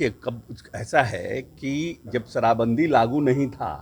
कब ऐसा है कि जब शराबबंदी लागू नहीं था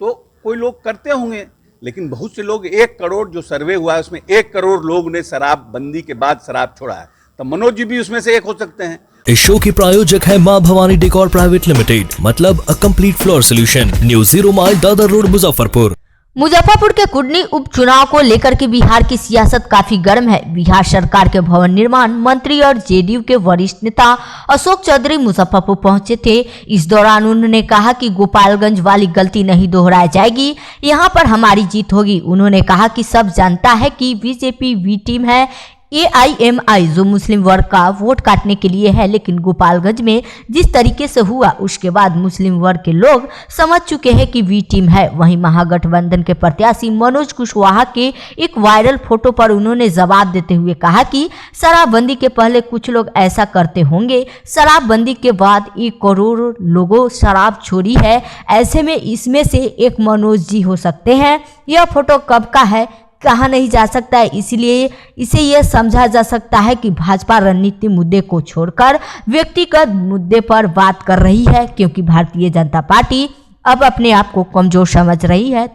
तो कोई लोग करते होंगे, लेकिन बहुत से लोग 1 करोड़ जो सर्वे हुआ है उसमें 1 करोड़ लोग ने शराबबंदी के बाद शराब छोड़ा है, तो मनोज जी भी उसमें से एक हो सकते हैं। इस शो के प्रायोजक है मां भवानी डेकोर प्राइवेट लिमिटेड, मतलब a complete floor solution, new 0 mile Dadar road Muzaffarpur. Muzaffarpur के कुडनी उपचुनाव को लेकर के बिहार की सियासत काफी गर्म है। बिहार सरकार के भवन निर्माण मंत्री और जेडीयू के वरिष्ठ नेता अशोक चौधरी मुजफ्फरपुर पहुंचे थे। इस दौरान उन्होंने कहा कि गोपालगंज वाली गलती नहीं दोहराई जाएगी, यहां पर हमारी जीत होगी। उन्होंने कहा कि सब जानता है कि बीजेपी बी टीम है, AIMI जो मुस्लिम वर्ग का वोट काटने के लिए है, लेकिन गोपालगंज में जिस तरीके से हुआ उसके बाद मुस्लिम वर्ग के लोग समझ चुके हैं कि वी टीम है। वहीं महागठबंधन के प्रत्याशी मनोज कुशवाहा के एक वायरल फोटो पर उन्होंने जवाब देते हुए कहा कि शराबबंदी के पहले कुछ लोग ऐसा करते होंगे, शराबबंदी के बाद 1 करोड़ लोगों शराब छोड़ी है, ऐसे में इसमें से एक मनोज जी हो सकते हैं। यह फोटो कब का है कहा नहीं जा सकता है, इसलिए इसे यह समझा जा सकता है कि भाजपा रणनीति मुद्दे को छोड़कर व्यक्तिगत मुद्दे पर बात कर रही है, क्योंकि भारतीय जनता पार्टी अब अपने आप को कमजोर समझ रही है।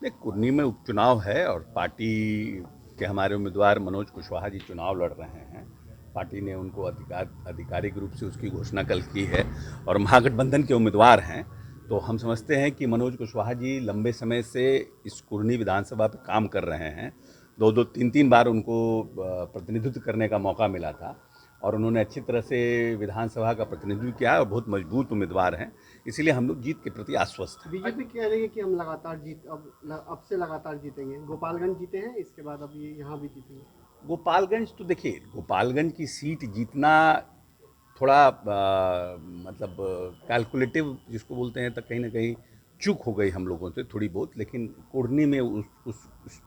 कुर्नी में उपचुनाव है और पार्टी के हमारे उम्मीदवार मनोज कुशवाहा जी चुनाव लड़ रहे हैं। पार्टी ने उनको आधिकारिक रूप से उसकी घोषणा कल की है और महागठबंधन के उम्मीदवार हैं, तो हम समझते हैं कि मनोज कुशवाहा जी लंबे समय से इस कुर्नी विधानसभा पर काम कर रहे हैं। 2-2, 3-3 बार उनको प्रतिनिधित्व करने का मौका मिला था और उन्होंने अच्छी तरह से विधानसभा का प्रतिनिधित्व किया और बहुत मजबूत उम्मीदवार हैं, इसीलिए हम लोग जीत के प्रति आश्वस्त हैं। बीजेपी कह रही है कि हम अब से लगातार जीतेंगे। गोपालगंज जीते हैं, इसके बाद अब ये यहाँ भी जीतेंगे। गोपालगंज तो देखिए, गोपालगंज की सीट जीतना थोड़ा मतलब कैलकुलेटिव जिसको बोलते हैं, तो कहीं ना कहीं चूक हो गई हम लोगों से थोड़ी बहुत, लेकिन कुर्नी में उस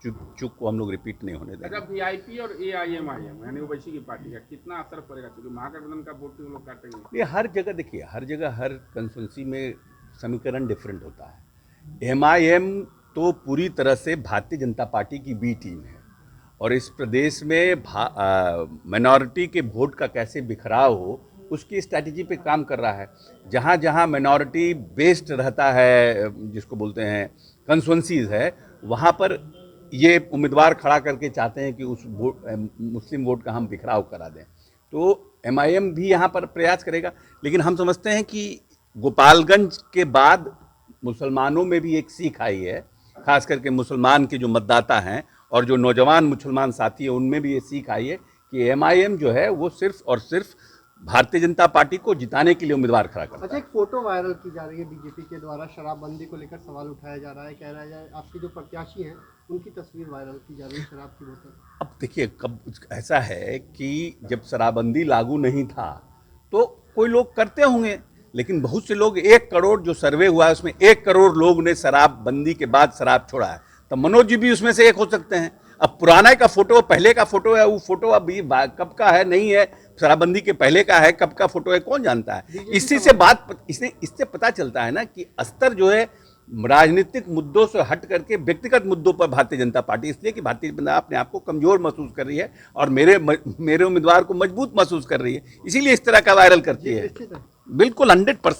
चूक को हम लोग रिपीट नहीं होने देंगे। VIP और AIMIM यानी ओवैसी की पार्टी का कितना असर पड़ेगा, क्योंकि महागठबंधन का वोट हम लोग काटेंगे। ये हर जगह देखिए, हर जगह हर कंस्टिट्यूंसी में समीकरण डिफरेंट होता है। MIM तो पूरी तरह से भारतीय जनता पार्टी की बी टीम है और इस प्रदेश में माइनॉरिटी के वोट का कैसे बिखराव हो उसकी स्ट्रैटेजी पे काम कर रहा है। जहाँ जहाँ माइनॉरिटी बेस्ड रहता है, जिसको बोलते हैं कंस्टिट्यूंसीज है, वहाँ पर ये उम्मीदवार खड़ा करके चाहते हैं कि उस मुस्लिम वोट का हम बिखराव करा दें। तो MIM भी यहाँ पर प्रयास करेगा, लेकिन हम समझते हैं कि गोपालगंज के बाद मुसलमानों में भी एक सीख आई है, खास करके मुसलमान के जो मतदाता हैं और जो नौजवान मुसलमान साथी हैं उनमें भी ये सीख आई है कि MIM जो है वो सिर्फ और सिर्फ भारतीय जनता पार्टी को जिताने के लिए उम्मीदवार खड़ा करता है। अच्छा, एक फोटो वायरल की जा रही है बीजेपी के द्वारा, शराबबंदी को लेकर सवाल उठाया जा रहा है, कह रहा है आपके जो प्रत्याशी हैं उनकी तस्वीर वायरल की जा रही है शराब की बोतल। अब देखिए, कब ऐसा है कि जब शराबबंदी लागू नहीं था तो कोई लोग करते होंगे, लेकिन बहुत से लोग 1 करोड़ जो सर्वे हुआ है उसमें 1 करोड़ लोग ने शराबबंदी के बाद शराब छोड़ा है, तो मनोज जी भी उसमें से एक हो सकते हैं। अब पुराना का फोटो, पहले का फोटो है, वो फोटो अभी कब का है नहीं है, शराबबंदी के पहले का है, कब का फोटो है कौन जानता है। इससे पता चलता है ना कि स्तर जो है राजनीतिक मुद्दों से हट करके व्यक्तिगत मुद्दों पर भारतीय जनता पार्टी, इसलिए कि भारतीय जनता अपने आप को कमजोर महसूस कर रही है और मेरे उम्मीदवार को मजबूत महसूस कर रही है, इसीलिए इस तरह का वायरल करती है। बिल्कुल 100%।